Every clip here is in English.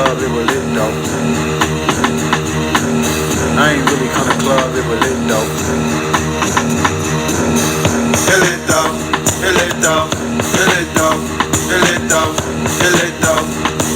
club, it was lit though. I ain't really come to club, it was lit though. It lit though, it lit though, it lit though, it lit though, it lit though,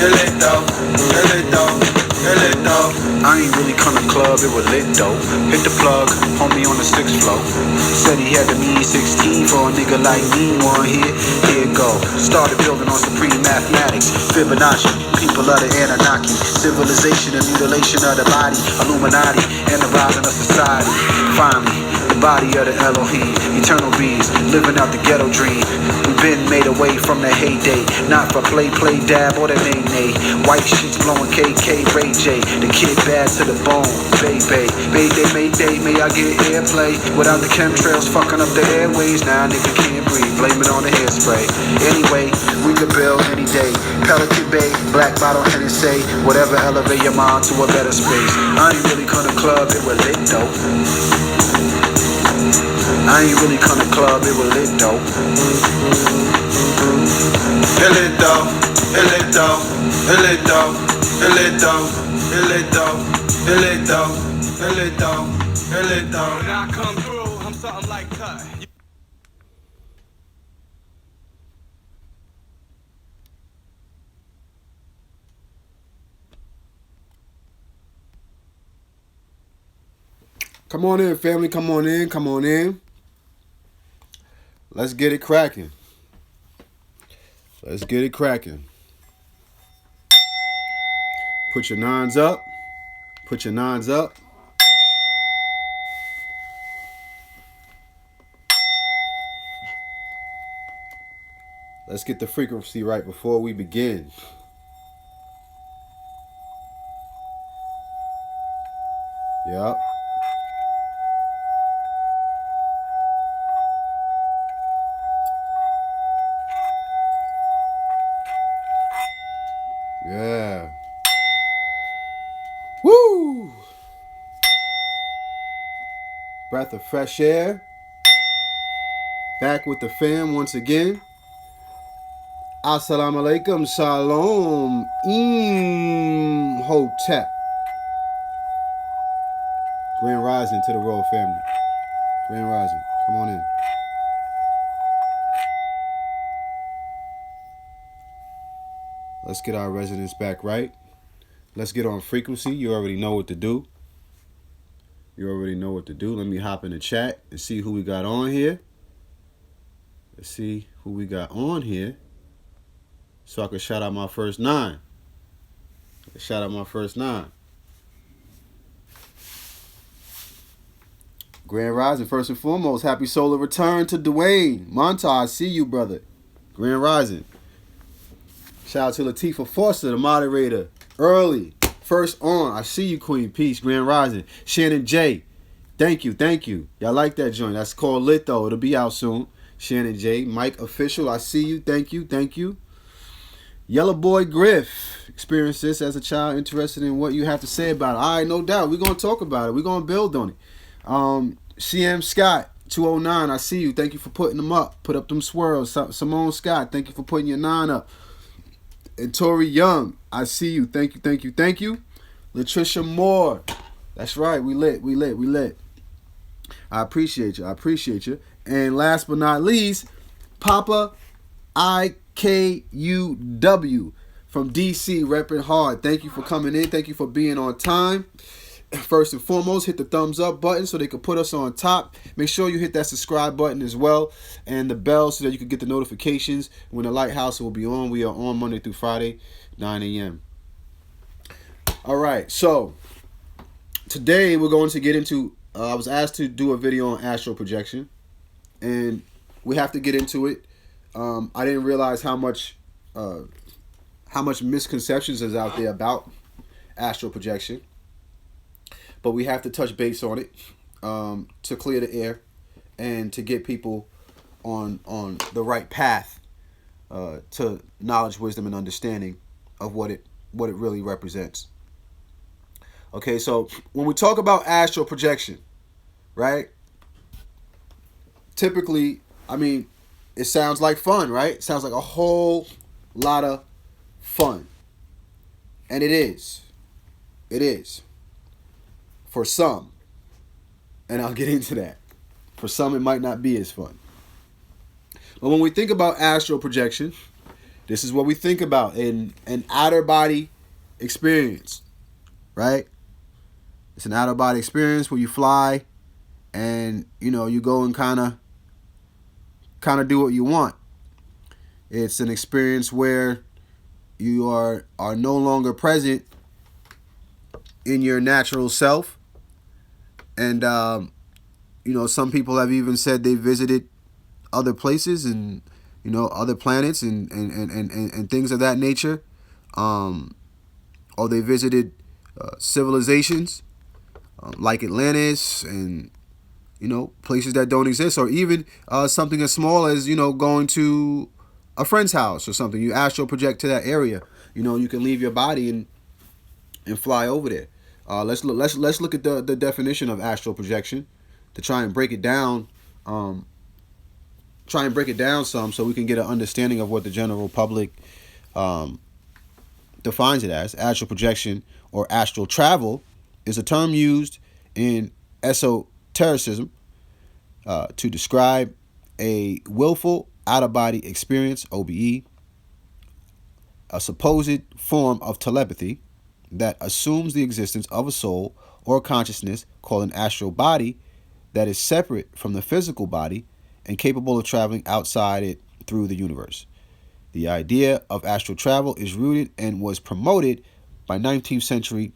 it lit though, it lit though, it lit though. I ain't really come to club, it was lit though. Hit the plug, homie on the 6th floor. Said he had the mean 16 for a nigga like me. One here it go. Started building on supreme mathematics, Fibonacci, people of the Anunnaki, civilization and mutilation of the body, Illuminati, and the rising of society. Finally, the body of the Elohim, eternal beings, living out the ghetto dream. We've been made away from the heyday, not for play, dab, or the nay. White sheets blowing KK, Ray J, the kid bad to the bone, baby. Mayday, may I get airplay without the chemtrails fucking up the airways. Now nigga can't breathe, blame it on the hairspray. Anyway, we could build any day. Pelican Bay, black bottle Hennessy, whatever elevate your mind to a better space. I ain't really come to club, it was lit though. I ain't really come to club, it was lit though. It lit though, it lit though, it lit though, it lit though, it lit though, it lit though, it lit though, it lit though. When I come through, I'm something like that. Come on in, family. Come on in. Come on in. Let's get it cracking. Let's get it cracking. Put your nines up. Put your nines up. Let's get the frequency right before we begin. Yep. Yeah. Woo! Breath of fresh air. Back with the fam once again. Assalamu alaikum, shalom, hotep. Grand rising to the royal family. Grand rising, come on in. Let's get our residents back right. Let's get on frequency. You already know what to do. You already know what to do. Let me hop in the chat and see who we got on here. Let's see who we got on here. So I can shout out my first 9. Shout out my first 9. Grand Rising, first and foremost. Happy solar return to Dwayne. Monta, I see you, brother. Grand Rising. Shout out to Latifah Foster, the moderator. Early. First on. I see you, Queen. Peace. Grand Rising. Shannon J. Thank you. Y'all like that joint. That's called Lit, though. It'll be out soon. Shannon J. Mike Official. I see you. Thank you. Yellow Boy Griff. Experienced this as a child, interested in what you have to say about it. All right, no doubt. We're going to talk about it. We're going to build on it. CM Scott, 209. I see you. Thank you for putting them up. Put up them swirls. Simone Scott, thank you for putting your 9 up. And Tori Young, I see you. Thank you. Latricia Moore. That's right. We lit. I appreciate you. And last but not least, Papa IKUW from DC, repping hard. Thank you for coming in. Thank you for being on time. First and foremost, hit the thumbs up button so they can put us on top. Make sure you hit that subscribe button as well and the bell so that you can get the notifications when the Lighthouse will be on. We are on Monday through Friday, 9 a.m. All right, so today we're going to get into, I was asked to do a video on astral projection, and we have to get into it. I didn't realize how much misconceptions is out there about astral projection. But we have to touch base on it to clear the air and to get people on the right path to knowledge, wisdom, and understanding of what it really represents. Okay, so when we talk about astral projection, right? Typically, I mean, it sounds like fun, right? It sounds like a whole lot of fun. And it is. It is. For some. And I'll get into that. For some, it might not be as fun. But when we think about astral projection, this is what we think about in an outer body experience, right? It's an outer body experience where you fly and, you go and kind of do what you want. It's an experience where you are no longer present in your natural self. And, some people have even said they visited other places and, other planets and things of that nature. Or they visited civilizations like Atlantis and, places that don't exist. Or even something as small as, going to a friend's house or something. You astral project to that area. You can leave your body and fly over there. Let's look at the definition of astral projection to try and break it down. Some so we can get an understanding of what the general public defines it as. Astral projection or astral travel is a term used in esotericism to describe a willful out-of-body experience, OBE, a supposed form of telepathy that assumes the existence of a soul or consciousness called an astral body that is separate from the physical body and capable of traveling outside it through the universe. The idea of astral travel is rooted and was promoted by 19th century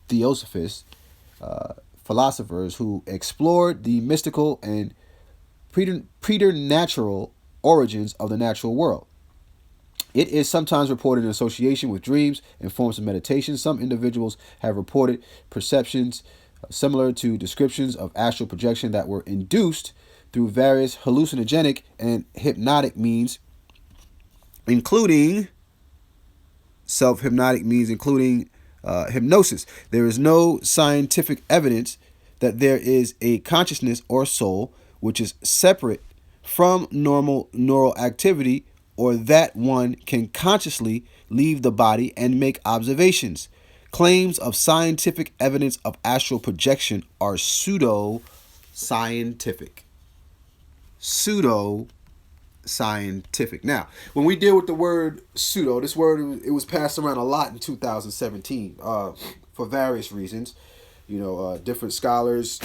theosophists, philosophers who explored the mystical and preternatural origins of the natural world. It is sometimes reported in association with dreams and forms of meditation. Some individuals have reported perceptions similar to descriptions of astral projection that were induced through various hallucinogenic and hypnotic means, including hypnosis. There is no scientific evidence that there is a consciousness or soul which is separate from normal neural activity, or that one can consciously leave the body and make observations. Claims of scientific evidence of astral projection are pseudo-scientific. Pseudo-scientific. Now, when we deal with the word pseudo, this word, it was passed around a lot in 2017 for various reasons. Different scholars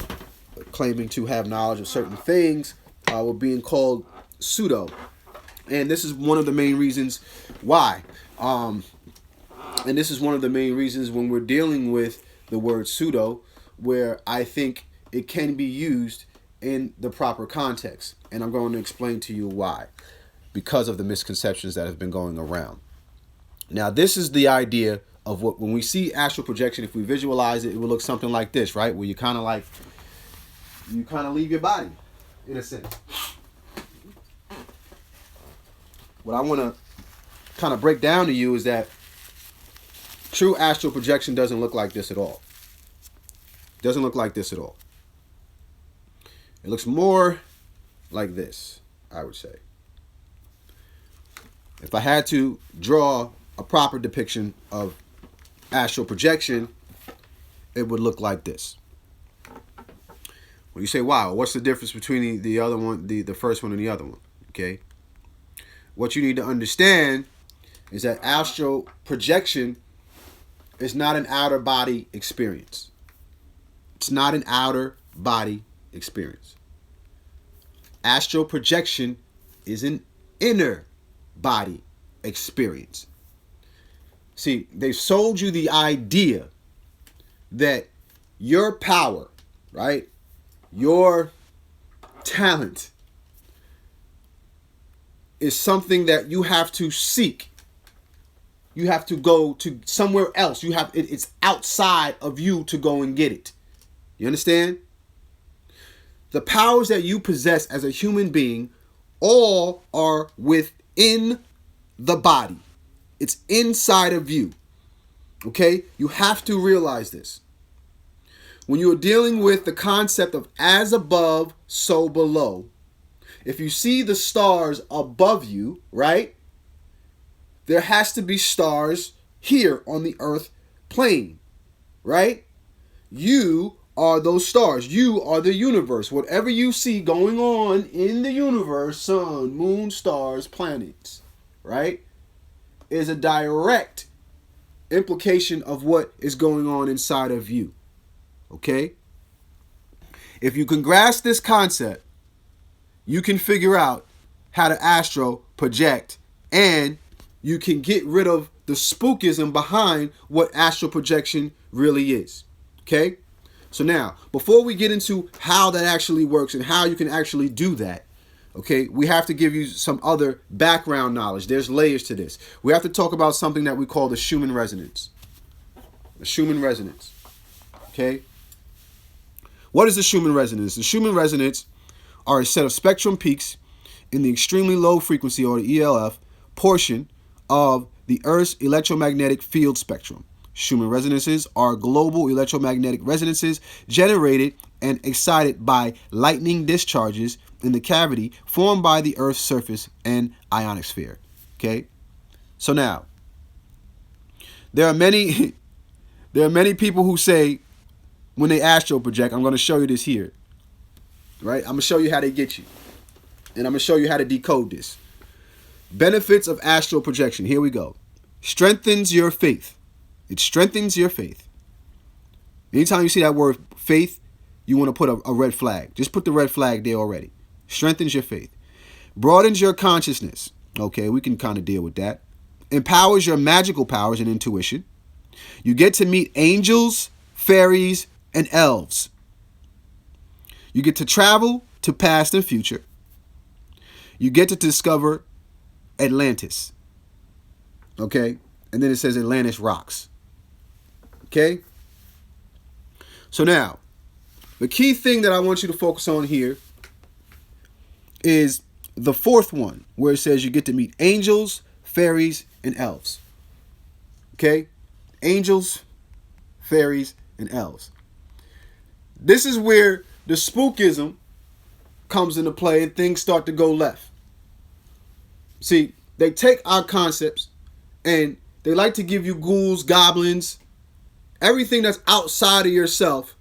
claiming to have knowledge of certain things were being called pseudo. And this is one of the main reasons why. And this is one of the main reasons when we're dealing with the word pseudo, where I think it can be used in the proper context. And I'm going to explain to you why. Because of the misconceptions that have been going around. Now, this is the idea of what, when we see astral projection, if we visualize it, it will look something like this, right? Where you kind of leave your body, in a sense. What I want to kind of break down to you is that true astral projection doesn't look like this at all. It doesn't look like this at all. It looks more like this, I would say. If I had to draw a proper depiction of astral projection, it would look like this. When you say, wow, what's the difference between the other one, the first one and the other one? Okay. What you need to understand is that astral projection is not an outer body experience. It's not an outer body experience. Astral projection is an inner body experience. See, they've sold you the idea that your power, right? Your talent is something that you have to seek. You have to go to somewhere else. It's outside of you to go and get it. You understand? The powers that you possess as a human being all are within the body. It's inside of you. Okay? You have to realize this. When you're dealing with the concept of as above, so below, if you see the stars above you, right? There has to be stars here on the earth plane, right? You are those stars. You are the universe. Whatever you see going on in the universe, sun, moon, stars, planets, right, is a direct implication of what is going on inside of you. Okay? If you can grasp this concept, you can figure out how to astral project, and you can get rid of the spookism behind what astral projection really is. Okay? So now, before we get into how that actually works and how you can actually do that, okay, we have to give you some other background knowledge. There's layers to this. We have to talk about something that we call the Schumann resonance. The Schumann resonance. Okay? What is the Schumann resonance? The Schumann resonance are a set of spectrum peaks in the extremely low frequency, or the ELF, portion of the Earth's electromagnetic field spectrum. Schumann resonances are global electromagnetic resonances generated and excited by lightning discharges in the cavity formed by the Earth's surface and ionosphere. Okay? So now, there are many people who say when they astral project, I'm going to show you this here. Right? I'm going to show you how they get you. And I'm going to show you how to decode this. Benefits of astral projection. Here we go. Strengthens your faith. It strengthens your faith. Anytime you see that word faith, you want to put a red flag. Just put the red flag there already. Strengthens your faith. Broadens your consciousness. Okay, we can kind of deal with that. Empowers your magical powers and intuition. You get to meet angels, fairies, and elves. You get to travel to past and future. You get to discover Atlantis. Okay? And then it says Atlantis rocks. Okay? So now, the key thing that I want you to focus on here is the fourth one, where it says you get to meet angels, fairies, and elves. Okay? Angels, fairies, and elves. This is where the spookism comes into play and things start to go left. See, they take our concepts and they like to give you ghouls, goblins, everything that's outside of yourself,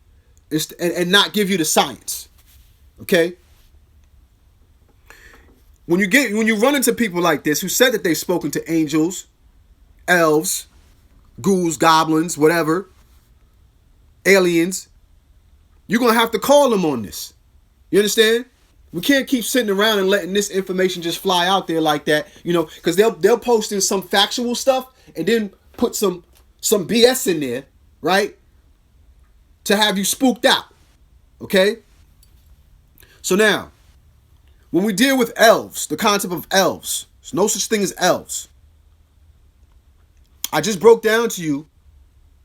and not give you the science. Okay? When you run into people like this who said that they've spoken to angels, elves, ghouls, goblins, whatever, aliens, you're going to have to call them on this. You understand? We can't keep sitting around and letting this information just fly out there like that, because they'll post in some factual stuff and then put some BS in there, right? To have you spooked out. Okay? So now, when we deal with elves, the concept of elves, there's no such thing as elves. I just broke down to you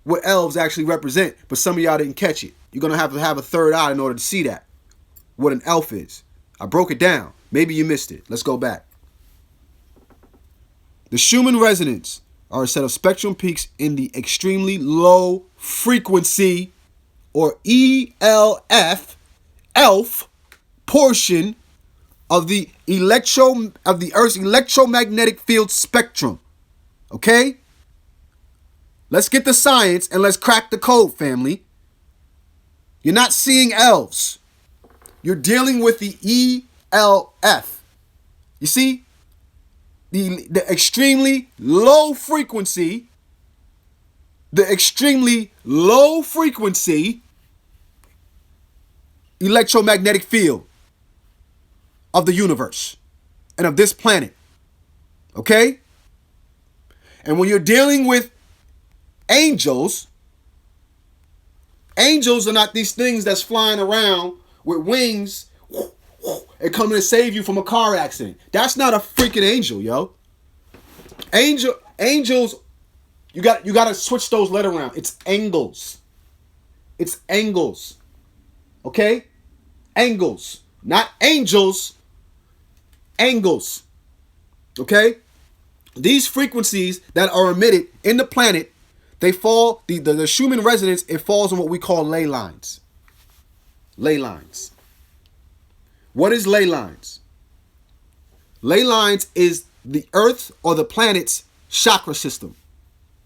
what elves actually represent, but some of y'all didn't catch it. You're going to have a third eye in order to see that, what an elf is. I broke it down. Maybe you missed it. Let's go back. The Schumann resonance are a set of spectrum peaks in the extremely low frequency, or ELF, portion of the Earth's electromagnetic field spectrum. Okay? Let's get the science and let's crack the code, family. You're not seeing elves. You're dealing with the ELF. You see? The extremely low frequency, electromagnetic field of the universe and of this planet. Okay? And when you're dealing with angels are not these things that's flying around with wings and coming to save you from a car accident. That's not a freaking angel, yo. Angels, you got to switch those letters around. It's angles. It's angles. Okay? Angles. Not angels. Angles. Okay? These frequencies that are emitted in the planet, they fall, the Schumann resonance, it falls on what we call ley lines. Ley lines. What is ley lines? Ley lines is the Earth or the planet's chakra system.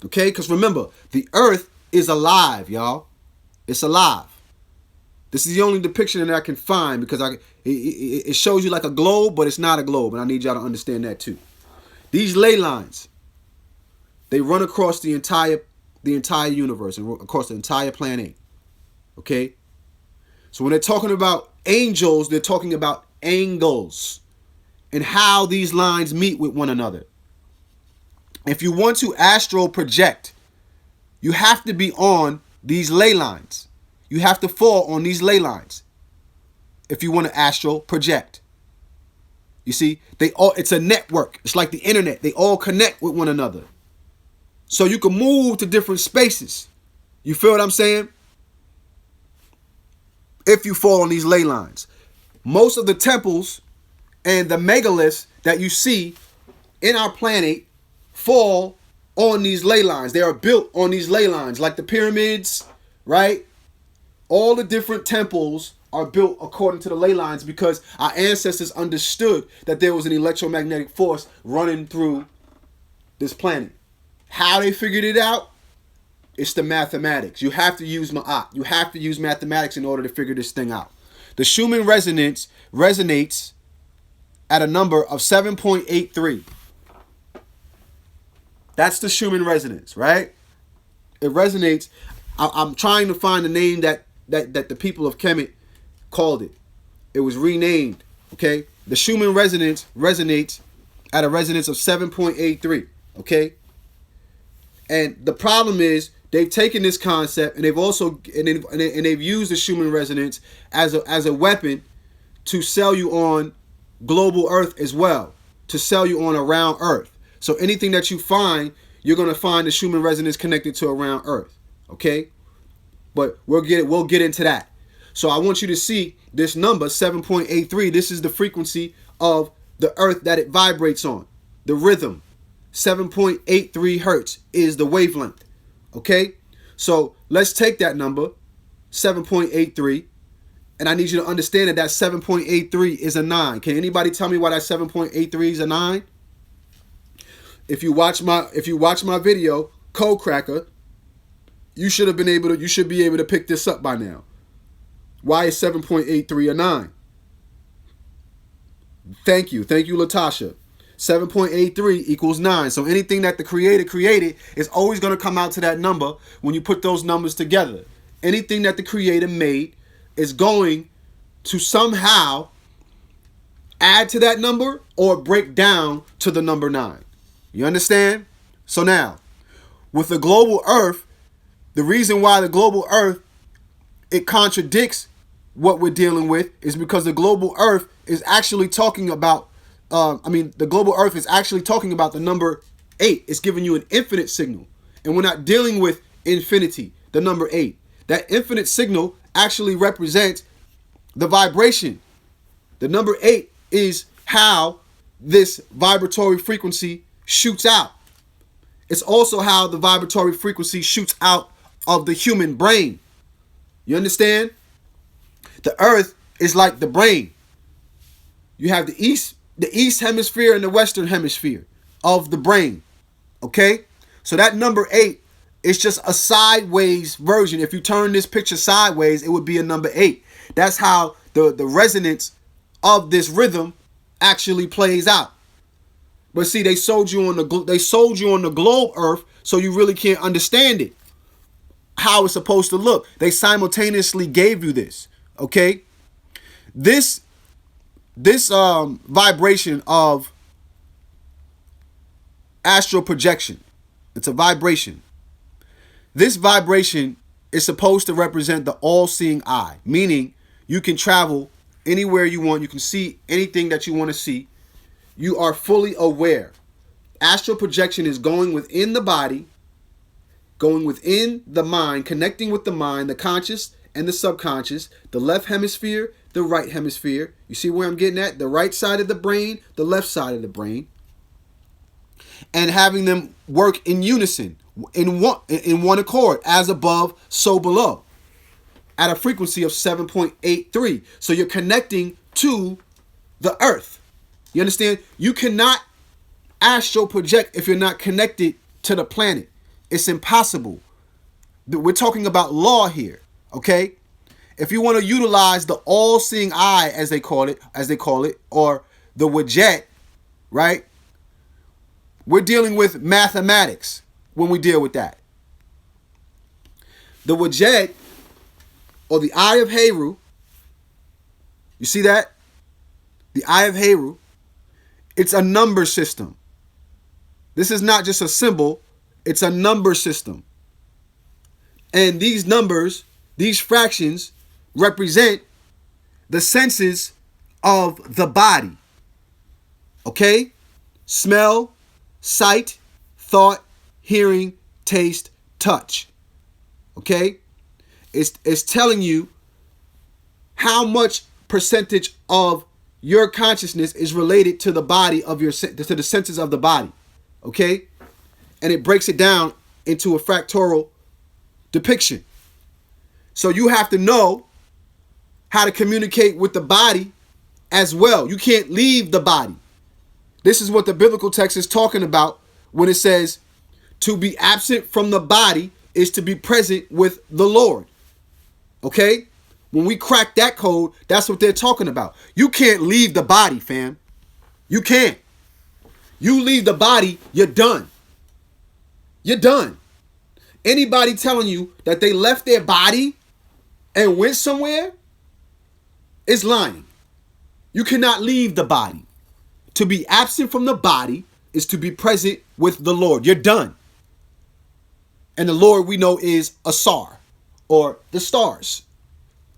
Okay? Because remember, the earth is alive, y'all. It's alive. This is the only depiction that I can find because it shows you like a globe, but it's not a globe. And I need y'all to understand that too. These ley lines, they run across the entire universe and across the entire planet. Okay? So when they're talking about angels, they're talking about angles and how these lines meet with one another. If you want to astral project, you have to be on these ley lines. You have to fall on these ley lines if you want to astral project. You see, it's a network. It's like the internet. They all connect with one another. So you can move to different spaces. You feel what I'm saying? If you fall on these ley lines. Most of the temples and the megaliths that you see in our planet fall on these ley lines. They are built on these ley lines, like the pyramids, right? All the different temples are built according to the ley lines because our ancestors understood that there was an electromagnetic force running through this planet. How they figured it out? It's the mathematics. You have to use Ma'at. You have to use mathematics in order to figure this thing out. The Schumann resonance resonates at a number of 7.83. That's the Schumann resonance, right? It resonates. I'm trying to find the name that the people of Kemet called it. It was renamed, okay? The Schumann resonance resonates at a resonance of 7.83, okay? And the problem is they've taken this concept and they've also and they've used the Schumann resonance as a weapon to sell you on global Earth as well, to sell you on around Earth. So anything that you find, you're going to find the Schumann resonance connected to around Earth, okay? But we'll get into that. So I want you to see this number 7.83. This is the frequency of the Earth that it vibrates on, the rhythm. 7.83 hertz is the wavelength. Okay? So let's take that number, 7.83, and I need you to understand that 7.83 is a 9. Can anybody tell me why that 7.83 is a 9? If you watch my video, Code Cracker, you should be able to pick this up by now. Why is 7.83 a 9? Thank you, Latasha. 7.83 equals 9. So anything that the Creator created is always going to come out to that number when you put those numbers together. Anything that the Creator made is going to somehow add to that number or break down to the number 9. You understand? So now, with the global Earth, the reason why the global Earth, it contradicts what we're dealing with is because the global Earth is actually talking about the global Earth is actually talking about the number 8. It's giving you an infinite signal. And we're not dealing with infinity, the number 8. That infinite signal actually represents the vibration. The number 8 is how this vibratory frequency shoots out. It's also how the vibratory frequency shoots out of the human brain. You understand? The Earth is like the brain. You have the east hemisphere and the western hemisphere of the brain. Okay? So that number 8 is just a sideways version. If you turn this picture sideways, it would be a number 8. That's how the resonance of this rhythm actually plays out. But see, they sold you on the globe Earth, so you really can't understand it. How it's supposed to look. They simultaneously gave you this. Okay? This vibration of astral projection, it's a vibration. This vibration is supposed to represent the all-seeing eye, meaning you can travel anywhere you want. You can see anything that you want to see. You are fully aware. Astral projection is going within the body, going within the mind, connecting with the mind, the conscious and the subconscious, the left hemisphere, the right hemisphere. You see where I'm getting at? The right side of the brain, the left side of the brain. And having them work in unison, in one accord, as above, so below, at a frequency of 7.83. So you're connecting to the Earth. You understand? You cannot astral project if you're not connected to the planet. It's impossible. We're talking about law here, okay? If you want to utilize the all-seeing eye, as they call it, or the wajet, right? We're dealing with mathematics when we deal with that. The wajet, or the eye of Heru, you see that? The eye of Heru, it's a number system. This is not just a symbol, it's a number system. And these numbers, these fractions, represent the senses of the body. Okay? Smell, sight, thought, hearing, taste, touch. Okay? It's telling you how much percentage of your consciousness is related to the body of to the senses of the body. Okay? And it breaks it down into a fractal depiction. So you have to know how to communicate with the body as well. You can't leave the body. This is what the biblical text is talking about when it says to be absent from the body is to be present with the Lord. Okay? When we crack that code, that's what they're talking about. You can't leave the body, fam. You can't. You leave the body, you're done. You're done. Anybody telling you that they left their body and went somewhere is lying. You cannot leave the body. To be absent from the body is to be present with the Lord. You're done. And the Lord we know is Asar, or the stars,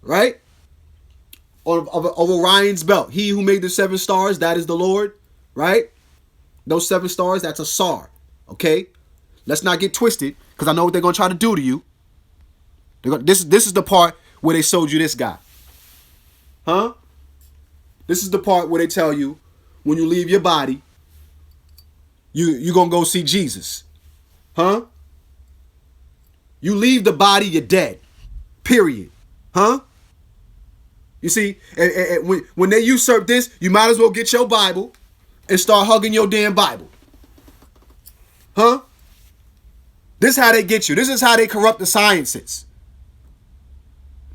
right? Of Orion's belt. He who made the 7 stars, that is the Lord, right? Those 7 stars, that's Asar, okay? Let's not get twisted, because I know what they're going to try to do to you. This is the part where they showed you this guy. Huh? This is the part where they tell you when you leave your body, you're going to go see Jesus. Huh? You leave the body, you're dead. Period. Huh? You see, when they usurp this, you might as well get your Bible and start hugging your damn Bible. Huh? This is how they get you. This is how they corrupt the sciences.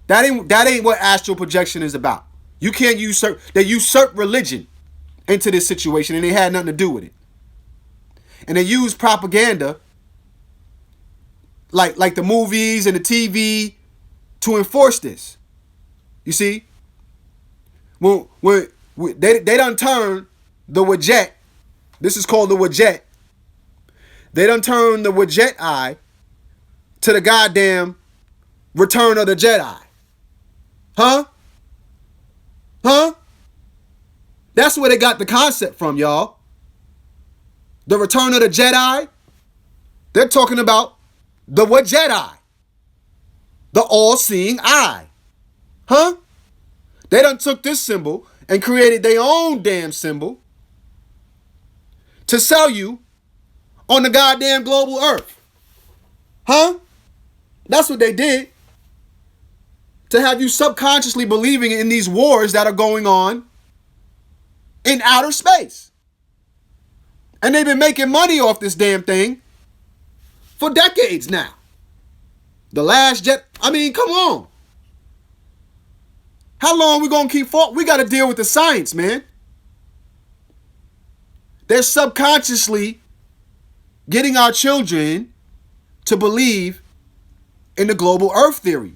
That ain't what astral projection is about. You can't usurp. They usurp religion into this situation, and they had nothing to do with it. And they use propaganda, like the movies and the TV, to enforce this. You see, when they done turn the wajet. This is called the wajet. They done turn the wajet eye to the goddamn Return of the Jedi. Huh? Huh? That's where they got the concept from, y'all. The Return of the Jedi. They're talking about the wajet eye. The all-seeing eye. Huh? They done took this symbol and created their own damn symbol to sell you on the goddamn global earth. Huh? That's what they did. To have you subconsciously believing in these wars that are going on in outer space. And they've been making money off this damn thing for decades now. The last jet, I mean, come on. How long we gonna keep fought? We gotta deal with the science, man. They're subconsciously getting our children to believe in the global earth theory,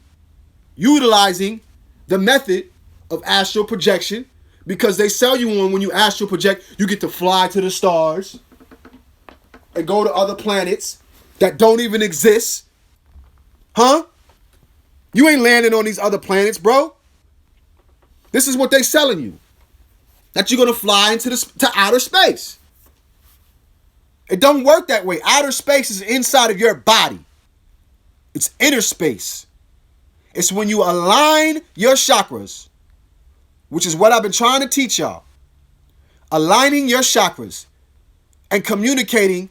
utilizing the method of astral projection, because they sell you on when you astral project, you get to fly to the stars and go to other planets that don't even exist. Huh? You ain't landing on these other planets, bro. This is what they selling you. That you're going to fly into to outer space. It don't work that way. Outer space is inside of your body. It's inner space. It's when you align your chakras, which is what I've been trying to teach y'all. Aligning your chakras and communicating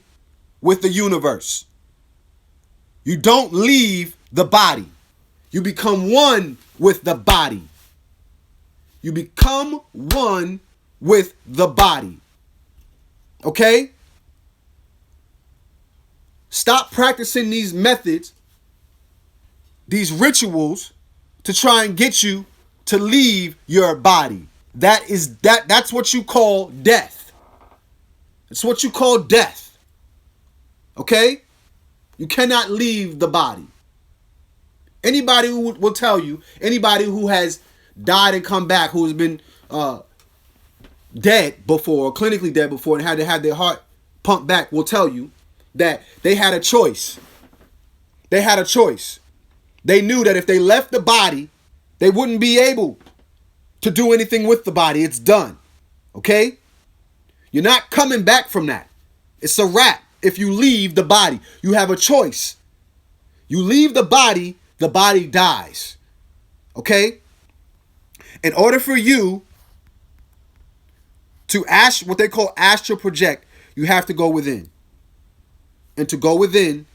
with the universe. You don't leave the body. You become one with the body. You become one with the body. Okay? Stop practicing these methods, these rituals, to try and get you to leave your body. That's what you call death. It's what you call death. Okay? You cannot leave the body. Anybody who will tell you, anybody who has died and come back, who has been dead before, or clinically dead before, and had to have their heart pumped back, will tell you that they had a choice. They had a choice. They knew that if they left the body, they wouldn't be able to do anything with the body. It's done. Okay? You're not coming back from that. It's a wrap. If you leave the body, you have a choice. You leave the body dies. Okay? In order for you to what they call astral project, you have to go within. And to go within,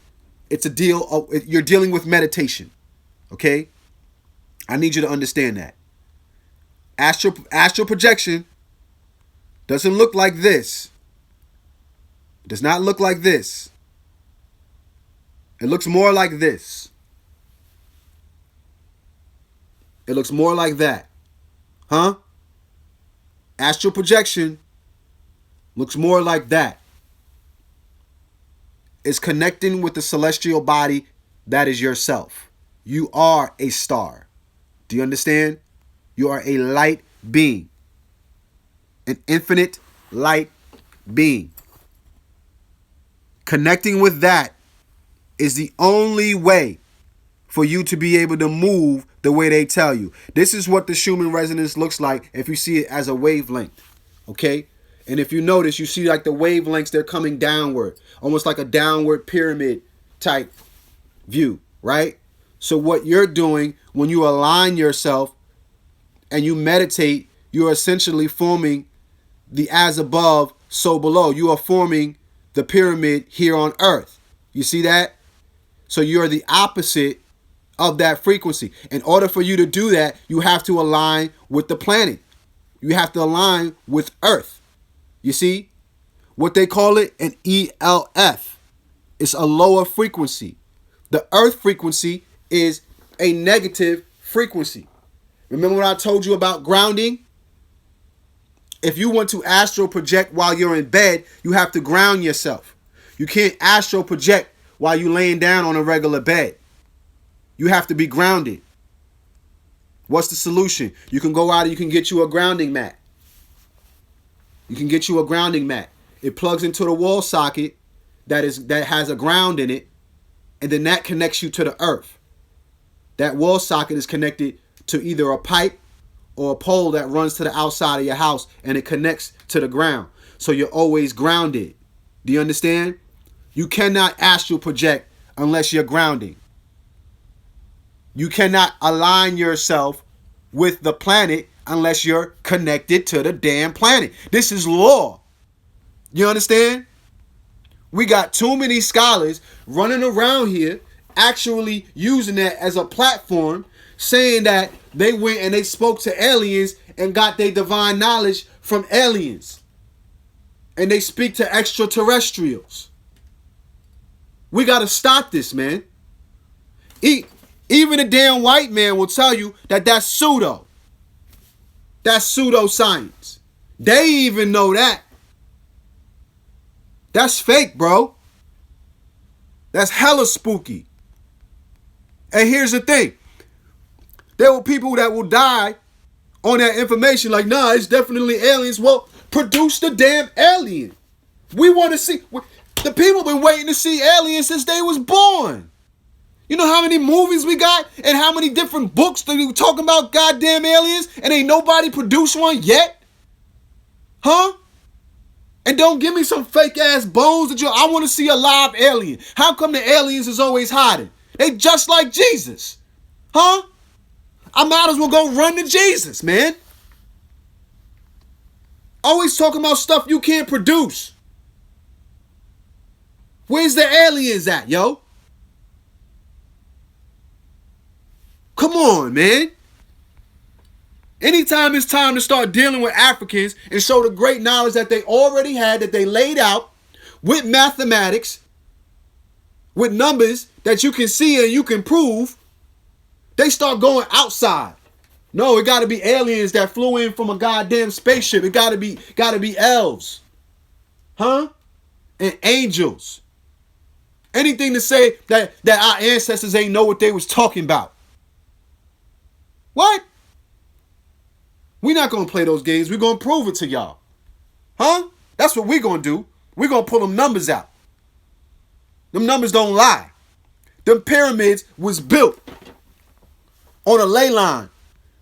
you're dealing with meditation. Okay? I need you to understand that. Astral projection doesn't look like this. It does not look like this. It looks more like this. It looks more like that. Huh? Astral projection looks more like that. It's connecting with the celestial body that is yourself. You are a star. Do you understand? You are a light being. An infinite light being. Connecting with that is the only way for you to be able to move the way they tell you. This is what the Schumann resonance looks like if you see it as a wavelength. Okay? And if you notice, you see like the wavelengths, they're coming downward. Almost like a downward pyramid type view, right? So what you're doing when you align yourself and you meditate, you're essentially forming the as above, so below. You are forming the pyramid here on earth. You see that? So you're the opposite of that frequency. In order for you to do that, you have to align with the planet. You have to align with Earth. You see? What they call it an ELF. It's a lower frequency. The Earth frequency is a negative frequency. Remember what I told you about grounding? If you want to astral project while you're in bed, you have to ground yourself. You can't astral project while you're laying down on a regular bed. You have to be grounded. What's the solution? You can go out and you can get you a grounding mat. You can get you a grounding mat. It plugs into the wall socket that has a ground in it, and then that connects you to the earth. That wall socket is connected to either a pipe or a pole that runs to the outside of your house, and it connects to the ground. So you're always grounded. Do you understand? You cannot astral project unless you're grounding. You cannot align yourself with the planet unless you're connected to the damn planet. This is law. You understand? We got too many scholars running around here actually using that as a platform, saying that they went and they spoke to aliens and got their divine knowledge from aliens. And they speak to extraterrestrials. We got to stop this, man. Even a damn white man will tell you that that's pseudo. That's pseudoscience. They even know that. That's fake, bro. That's hella spooky. And here's the thing. There were people that will die on that information like, nah, it's definitely aliens. Well, produce the damn alien. We want to see. The people been waiting to see aliens since they was born. You know how many movies we got and how many different books that we talking about goddamn aliens, and ain't nobody produced one yet? Huh? And don't give me some fake ass bones that I want to see a live alien. How come the aliens is always hiding? They just like Jesus. Huh? I might as well go run to Jesus, man. Always talking about stuff you can't produce. Where's the aliens at, yo? Come on, man. Anytime it's time to start dealing with Africans and show the great knowledge that they already had, that they laid out with mathematics, with numbers that you can see and you can prove, they start going outside. No, it got to be aliens that flew in from a goddamn spaceship. It got to be elves. Huh? And angels. Anything to say that our ancestors ain't know what they was talking about. What? We're not going to play those games. We're going to prove it to y'all. Huh? That's what we're going to do. We're going to pull them numbers out. Them numbers don't lie. Them pyramids was built on a ley line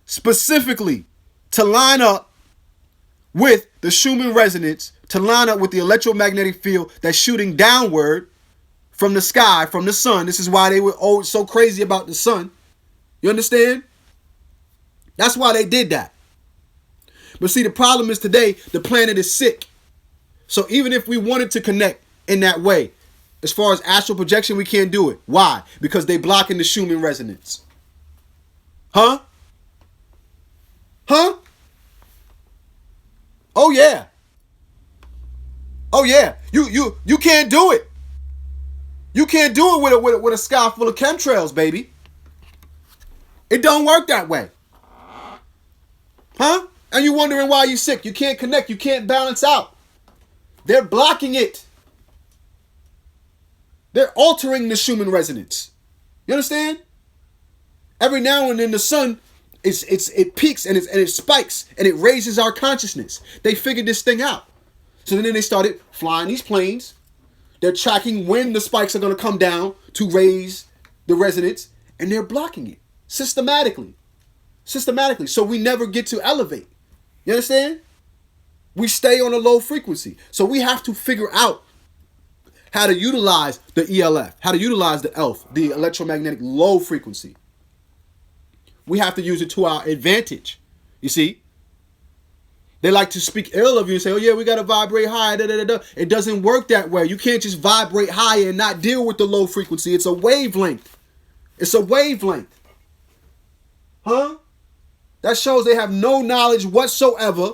specifically to line up with the Schumann resonance, to line up with the electromagnetic field that's shooting downward from the sky, from the sun. This is why they were always so crazy about the sun. You understand? That's why they did that. But see, the problem is today, the planet is sick. So even if we wanted to connect in that way, as far as astral projection, we can't do it. Why? Because they blocking the Schumann resonance. Huh? Huh? Oh yeah. Oh yeah. You can't do it. You can't do it with a sky full of chemtrails, baby. It don't work that way. Huh? And you're wondering why you're sick. You can't connect. You can't balance out. They're blocking it. They're altering the Schumann resonance. You understand? Every now and then the sun, it peaks and it spikes and it raises our consciousness. They figured this thing out. So then they started flying these planes. They're tracking when the spikes are going to come down to raise the resonance. And they're blocking it systematically. So we never get to elevate. You understand? We stay on a low frequency. So we have to figure out how to utilize the ELF, how to utilize the ELF, the electromagnetic low frequency. We have to use it to our advantage. You see? They like to speak ill of you and say, oh yeah, we got to vibrate high. Da, da, da, da. It doesn't work that way. You can't just vibrate high and not deal with the low frequency. It's a wavelength. It's a wavelength. Huh? That shows they have no knowledge whatsoever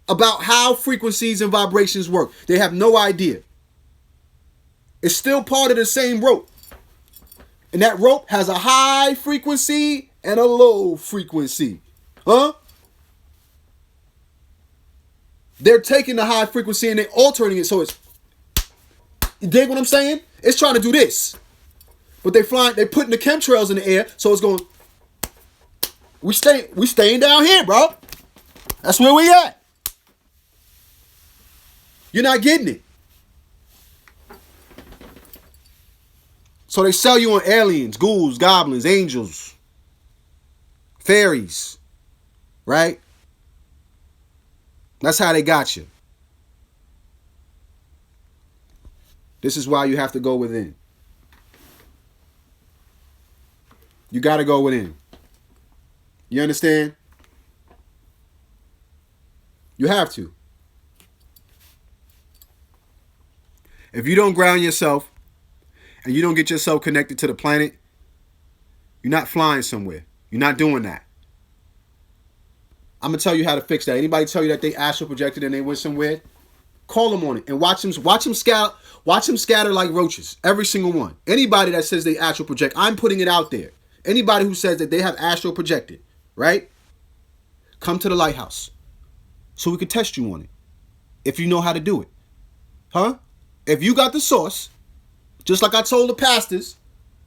about how frequencies and vibrations work. They have no idea. It's still part of the same rope. And that rope has a high frequency and a low frequency. Huh? They're taking the high frequency and they're altering it so it's... You dig what I'm saying? It's trying to do this. But they're putting the chemtrails in the air, so it's going... We staying down here, bro. That's where we at. You're not getting it. So they sell you on aliens, ghouls, goblins, angels, fairies, right? That's how they got you. This is why you have to go within. You got to go within. You understand? You have to. If you don't ground yourself and you don't get yourself connected to the planet, you're not flying somewhere. You're not doing that. I'm going to tell you how to fix that. Anybody tell you that they astral projected and they went somewhere? Call them on it and watch them scatter like roaches. Every single one. Anybody that says they astral project, I'm putting it out there. Anybody who says that they have astral projected, right? Come to the lighthouse so we can test you on it. If you know how to do it. Huh? If you got the source, just like I told the pastors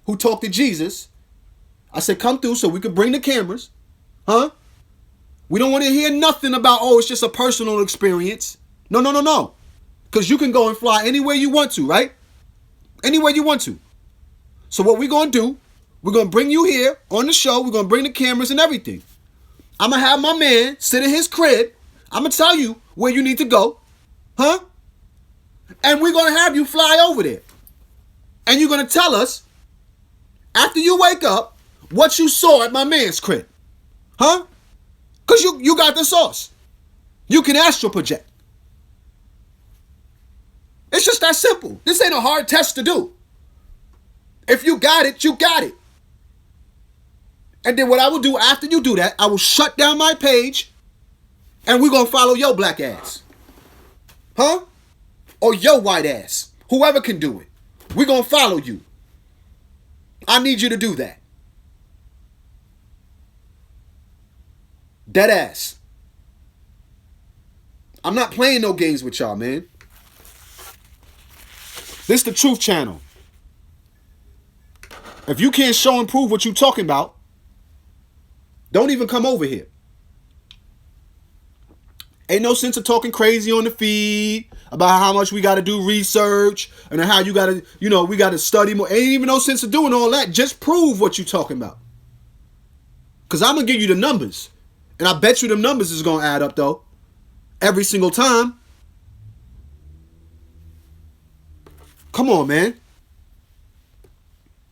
who talked to Jesus, I said, come through so we could bring the cameras. Huh? We don't want to hear nothing about, oh, it's just a personal experience. No. Because you can go and fly anywhere you want to, right? Anywhere you want to. So what we're going to do, we're going to bring you here on the show. We're going to bring the cameras and everything. I'm going to have my man sit in his crib. I'm going to tell you where you need to go. Huh? And we're going to have you fly over there. And you're going to tell us, after you wake up, what you saw at my man's crib. Huh? Because you got the sauce. You can astral project. It's just that simple. This ain't a hard test to do. If you got it, you got it. And then what I will do after you do that, I will shut down my page and we're going to follow your black ass. Huh? Or your white ass. Whoever can do it. We're going to follow you. I need you to do that. Dead ass. I'm not playing no games with y'all, man. This the Truth Channel. If you can't show and prove what you talking about, don't even come over here. Ain't no sense of talking crazy on the feed about how much we got to do research and how you got to, we got to study more. Ain't even no sense of doing all that. Just prove what you talking about. Because I'm going to give you the numbers. And I bet you them numbers is going to add up, though. Every single time. Come on, man.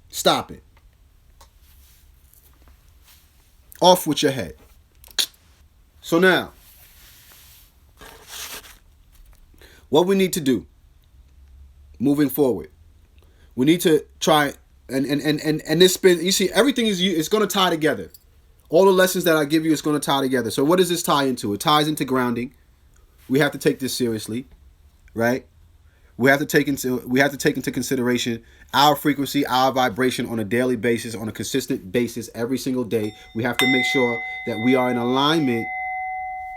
Stop it. Off with your head. So now, what we need to do moving forward, we need to try and this spin. You see, everything it's going to tie together. All the lessons that I give you is going to tie together. So what does this tie into? It ties into grounding. We have to take this seriously, right? We have to take into consideration our frequency, our vibration on a daily basis, on a consistent basis, every single day. We have to make sure that we are in alignment,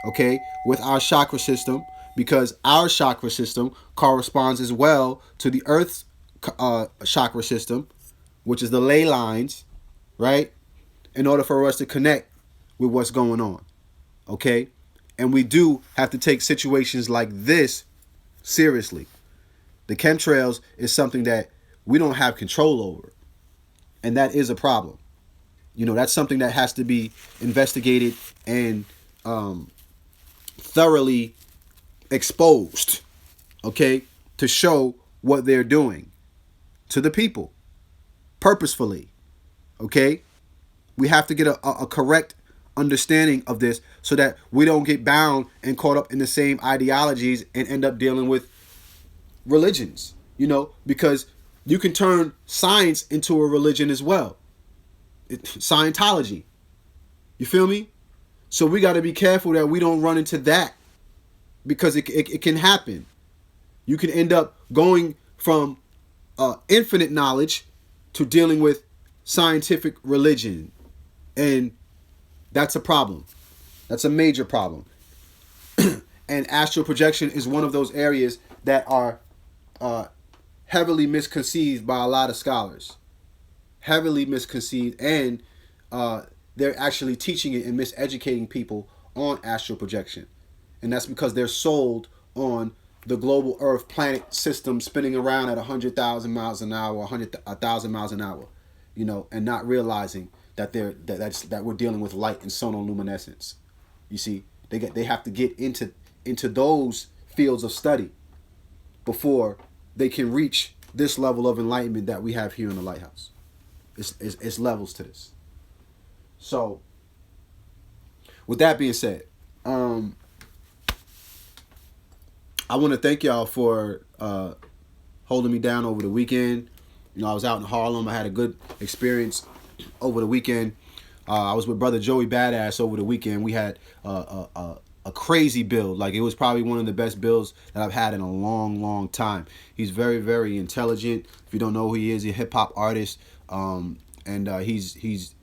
okay, with our chakra system, because our chakra system corresponds as well to the Earth's chakra system, which is the ley lines, right? In order for us to connect with what's going on, okay? And we do have to take situations like this seriously. The chemtrails is something that we don't have control over. And that is a problem. That's something that has to be investigated and thoroughly exposed, okay, to show what they're doing to the people purposefully, okay? We have to get a correct understanding of this so that we don't get bound and caught up in the same ideologies and end up dealing with religions, because you can turn science into a religion as well. Scientology. You feel me? So we got to be careful that we don't run into that, because it can happen. You can end up going from infinite knowledge to dealing with scientific religion. And that's a problem. That's a major problem. And astral projection is one of those areas that are heavily misconceived by a lot of scholars. Heavily misconceived. And they're actually teaching it and miseducating people on astral projection. And that's because they're sold on the global Earth planet system spinning around at 100,000 miles an hour, 1,000 miles an hour, and not realizing that that we're dealing with light and sonoluminescence. You see, they have to get into those fields of study before they can reach this level of enlightenment that we have here in the lighthouse. It's levels to this. So, with that being said, I want to thank y'all for holding me down over the weekend. I was out in Harlem. I had a good experience over the weekend. I was with brother Joey Badass over the weekend. We had a crazy build. Like, it was probably one of the best builds that I've had in a long, long time. He's very, very intelligent. If you don't know who he is, he's a hip hop artist. And he's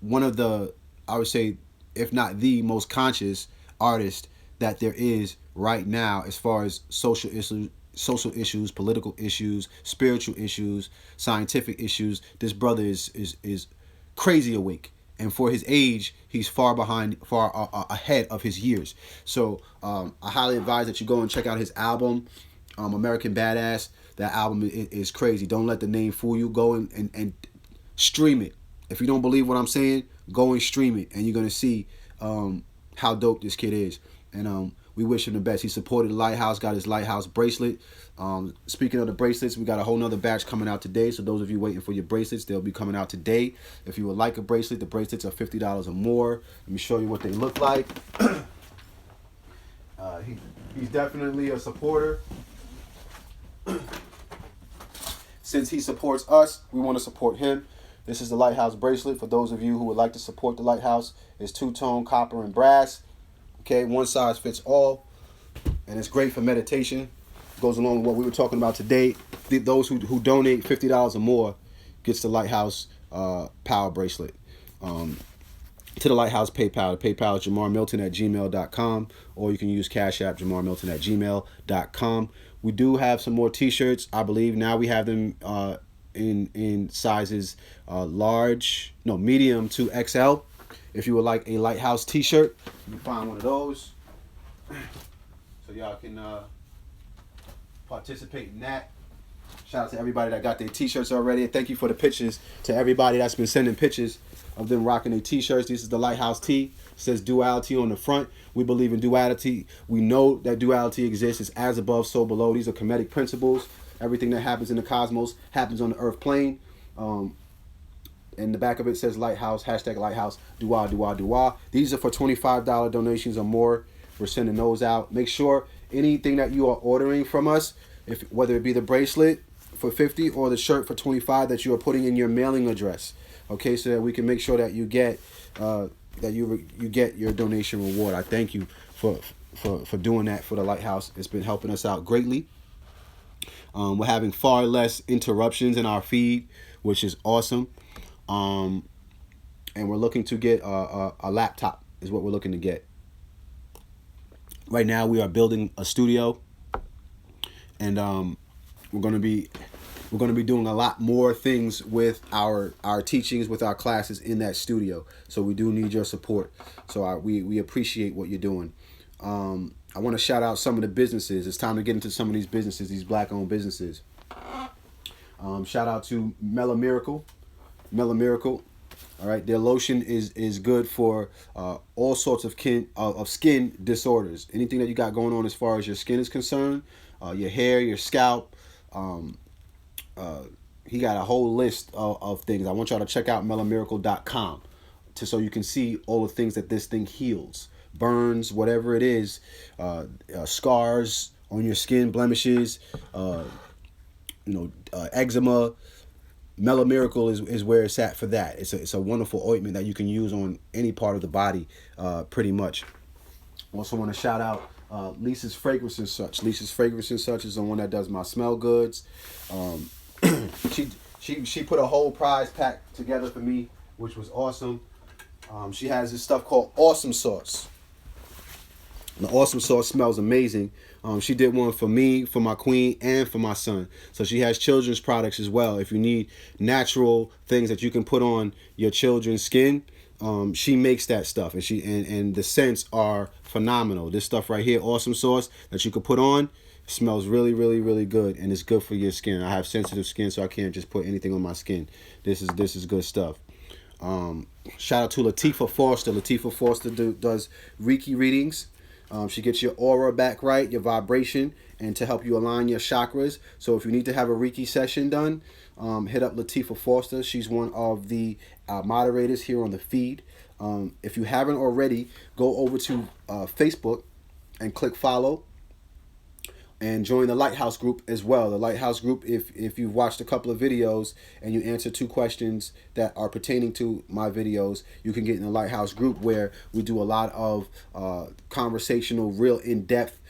one of the, I would say, if not the most conscious artist that there is right now, as far as social issues, political issues, spiritual issues, scientific issues. This brother is crazy awake, and for his age, he's far ahead of his years. So I highly advise that you go and check out his album, American Badass. That album is crazy. Don't let the name fool you. Go and stream it. If you don't believe what I'm saying, go and stream it, and you're gonna see how dope this kid is. And we wish him the best. He supported the Lighthouse, got his Lighthouse bracelet. Speaking of the bracelets, we got a whole nother batch coming out today. So those of you waiting for your bracelets, they'll be coming out today. If you would like a bracelet, the bracelets are $50 or more. Let me show you what they look like. He's definitely a supporter. Since he supports us, we want to support him. This is the Lighthouse bracelet. For those of you who would like to support the Lighthouse, it's two-tone copper and brass. Okay, one size fits all, and it's great for meditation. Goes along with what we were talking about today. Those who donate $50 or more gets the Lighthouse power bracelet. To the Lighthouse PayPal. The PayPal is JamarMilton@gmail.com, or you can use Cash App JamarMilton@gmail.com. We do have some more T-shirts, I believe. Now we have them in sizes medium to XL. If you would like a Lighthouse T-shirt, you can find one of those. So y'all can participate in that. Shout out to everybody that got their T-shirts already. And thank you for the pictures to everybody that's been sending pictures of them rocking their T-shirts. This is the Lighthouse T. It says duality on the front. We believe in duality. We know that duality exists. It's as above, so below. These are Kemetic principles. Everything that happens in the cosmos happens on the earth plane. In the back of it says Lighthouse, #Lighthouse, dua, dua, dua. These are for $25 donations or more. We're sending those out. Make sure anything that you are ordering from us, whether it be the bracelet for $50 or the shirt for $25, that you are putting in your mailing address. Okay, so that we can make sure that you get you get your donation reward. I thank you for doing that for the Lighthouse. It's been helping us out greatly. We're having far less interruptions in our feed, which is awesome. And we're looking to get a laptop is what we're looking to get. Right now we are building a studio, and we're going to be doing a lot more things with our teachings, with our classes in that studio. So we do need your support. So we appreciate what you're doing. I want to shout out some of the businesses. It's time to get into some of these businesses, these black-owned businesses. Shout out to Mela Miracle. All right, their lotion is good for all sorts of skin disorders. Anything that you got going on as far as your skin is concerned, your hair, your scalp. He got a whole list of things. I want y'all to check out melamiracle.com so you can see all the things that this thing heals. Burns, whatever it is, scars on your skin, blemishes, eczema. Mela Miracle is where it's at for that. It's a wonderful ointment that you can use on any part of the body, pretty much. Also want to shout out Lisa's Fragrance and Such. Lisa's Fragrance and Such is the one that does my smell goods. She put a whole prize pack together for me, which was awesome. She has this stuff called Awesome Sauce. The Awesome Sauce smells amazing. She did one for me, for my queen, and for my son. So she has children's products as well. If you need natural things that you can put on your children's skin, she makes that stuff, and the scents are phenomenal. This stuff right here, Awesome Sauce, that you can put on, smells really, really, really good, and it's good for your skin. I have sensitive skin, so I can't just put anything on my skin. This is good stuff. Shout out to Latifah Foster. Latifah Foster does Reiki readings. She gets your aura back right, your vibration, and to help you align your chakras. So if you need to have a Reiki session done, hit up Latifah Foster. She's one of the moderators here on the feed. If you haven't already, go over to Facebook and click follow. And join the Lighthouse group as well. The Lighthouse group, if you've watched a couple of videos and you answer 2 questions that are pertaining to my videos, you can get in the Lighthouse group, where we do a lot of conversational, real in-depth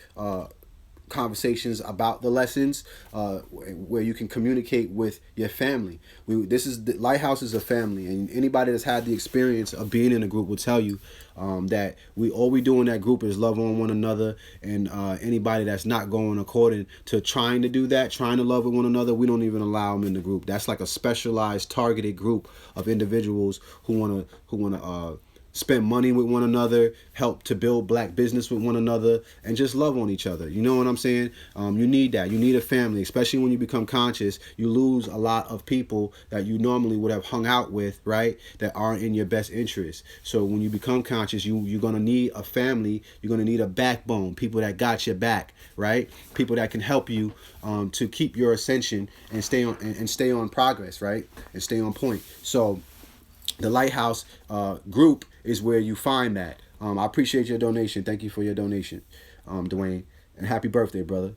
conversations about the lessons, where you can communicate with your family. Lighthouse is a family, and anybody that's had the experience of being in a group will tell you that all we do in that group is love on one another, and anybody that's not going according to trying to do that, trying to love with one another, we don't even allow them in the group. That's like a specialized, targeted group of individuals who want to spend money with one another, help to build black business with one another, and just love on each other. You know what I'm saying? You need that. You need a family, especially when you become conscious. You lose a lot of people that you normally would have hung out with, right, that aren't in your best interest. So when you become conscious, you're going to need a family. You're going to need a backbone, people that got your back, right? People that can help you to keep your ascension and stay on progress, right? And stay on point. So the Lighthouse group is where you find that. I appreciate your donation. Thank you for your donation, Dwayne. And happy birthday, brother.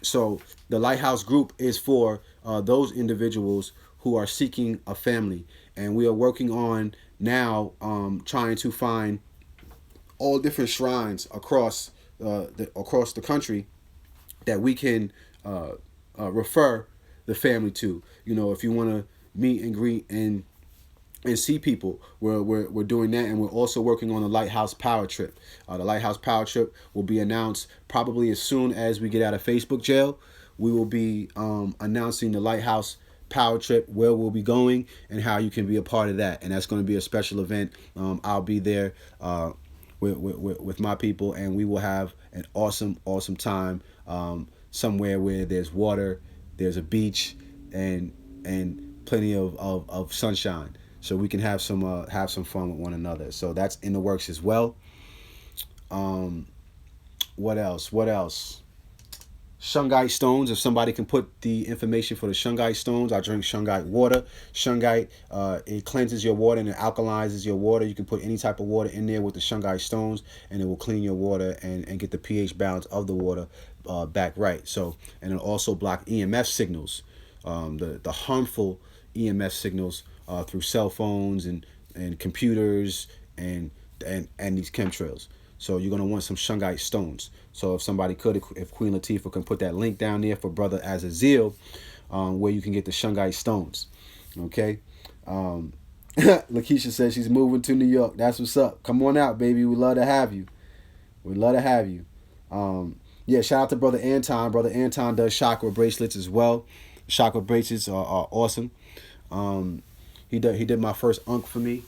So the Lighthouse group is for those individuals who are seeking a family. And we are working on now trying to find all different shrines across the country that we can refer the family too. You know, if you want to meet and greet and see people, we're doing that, and we're also working on the Lighthouse Power Trip. The Lighthouse Power Trip will be announced probably as soon as we get out of Facebook jail. We will be announcing the Lighthouse Power Trip, where we'll be going, and how you can be a part of that. And that's going to be a special event. I'll be there with my people, and we will have an awesome time somewhere where there's water, there's a beach, and plenty of sunshine, so we can have some fun with one another. So that's in the works as well. What else? Shungite stones. If somebody can put the information for the shungite stones, I drink shungite water. Shungite, it cleanses your water and it alkalizes your water. You can put any type of water in there with the shungite stones, and it will clean your water and get the pH balance of the water back right. So, and it'll also block EMF signals, the harmful EMF signals through cell phones and computers and these chemtrails. So you're gonna want some shungite stones. So if somebody could, if Queen Latifah can put that link down there for Brother Azazel, where you can get the shungite stones. Okay. Lakeisha says she's moving to New York. That's what's up. Come on out, baby. We'd love to have you. Yeah, shout out to Brother Anton. Brother Anton does chakra bracelets as well. Chakra bracelets are awesome. He did my first unk for me.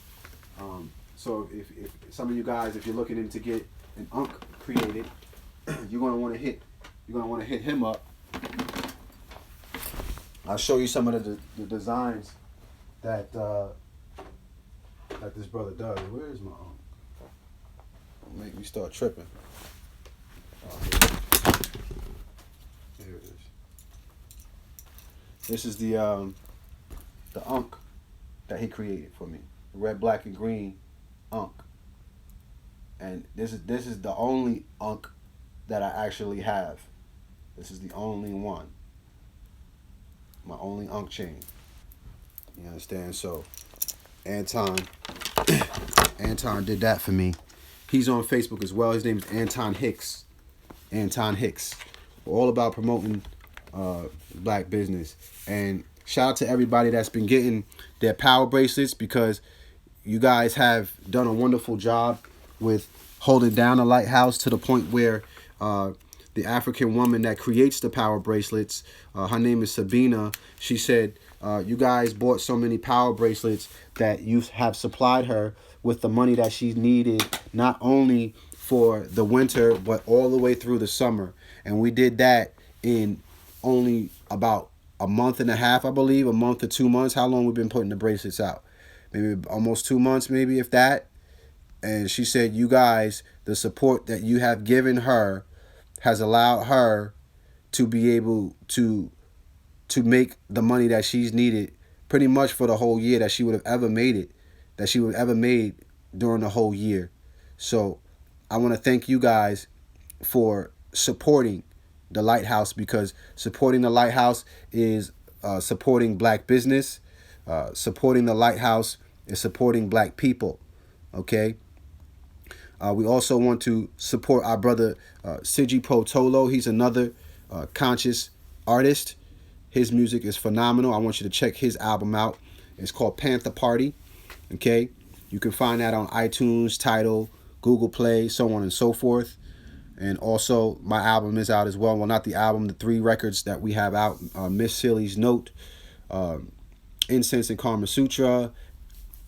So if some of you guys, if you're looking in to get an unk created, you're gonna want to hit him up. I'll show you some of the designs that this brother does. Where is my unk? Don't make me start tripping. Here it is. This is the unk that he created for me. Red, black, and green unk. And this is the only unk that I actually have. This is the only one. My only unk chain. You understand? So Anton did that for me. He's on Facebook as well. His name is Anton Hicks. We're all about promoting black business. And shout out to everybody that's been getting their power bracelets, because you guys have done a wonderful job with holding down the lighthouse to the point where the African woman that creates the power bracelets, her name is Sabina. She said, you guys bought so many power bracelets that you have supplied her with the money that she needed, not only for the winter, but all the way through the summer. And we did that in only about a month and a half, I believe, a month to 2 months. How long we've been putting the bracelets out? Maybe almost 2 months, maybe, if that. And she said, you guys, the support that you have given her has allowed her to be able to make the money that she's needed pretty much for the whole year that she would have ever made during the whole year. So I want to thank you guys for supporting the Lighthouse, because supporting the Lighthouse is supporting black business. Supporting the Lighthouse is supporting black people. Okay. We also want to support our brother Sigi Potolo. He's another conscious artist. His music is phenomenal. I want you to check his album out. It's called Panther Party. Okay. You can find that on iTunes, Tidal, Google Play, so on and so forth. And also, my album is out as well. Well, not the album, the 3 records that we have out. Miss Silly's Note, Incense and Karma Sutra,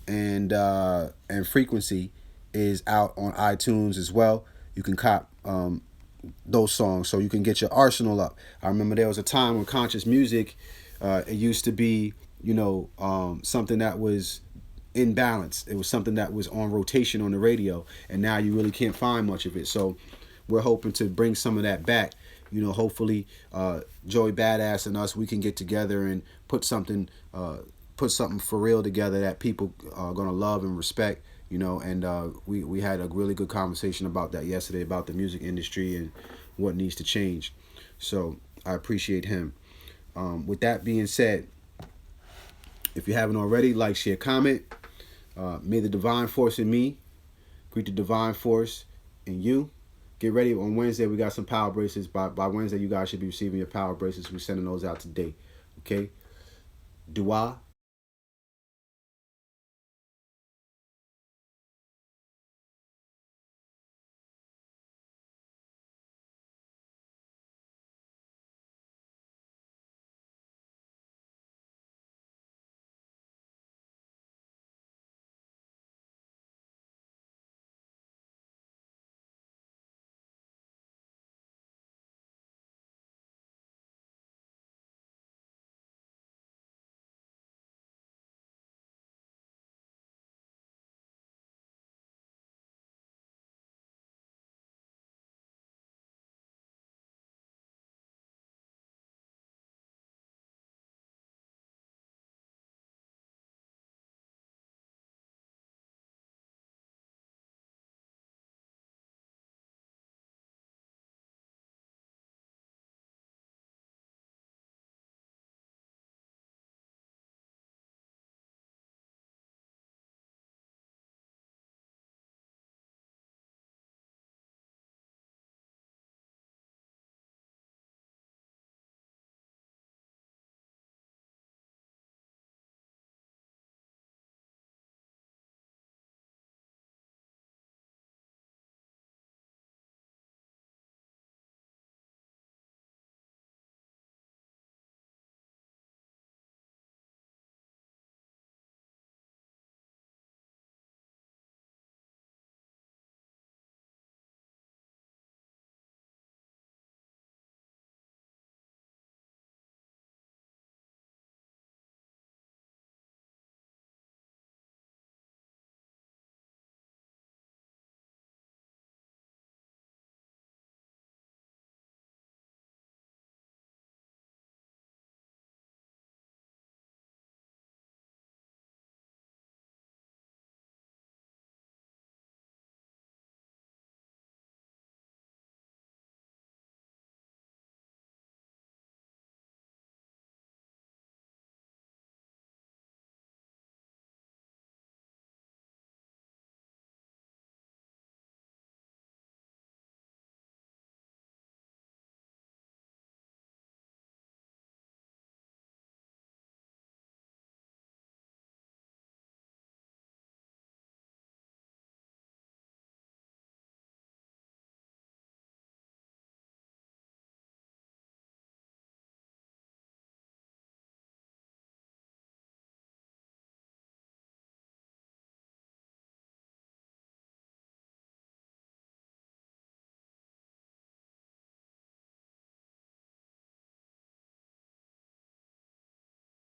and Frequency is out on iTunes as well. You can cop those songs so you can get your arsenal up. I remember there was a time when conscious music, it used to be, something that was in balance. It was something that was on rotation on the radio, and now you really can't find much of it. So we're hoping to bring some of that back. Hopefully Joey Badass and us, we can get together and put something for real together that people are gonna love and respect. And we had a really good conversation about that yesterday, about the music industry and what needs to change. So I appreciate him. With that being said, if you haven't already, like, share, comment. May the divine force in me greet the divine force in you. Get ready. On Wednesday, we got some power bracelets. By Wednesday, you guys should be receiving your power bracelets. We're sending those out today. Okay? Dua,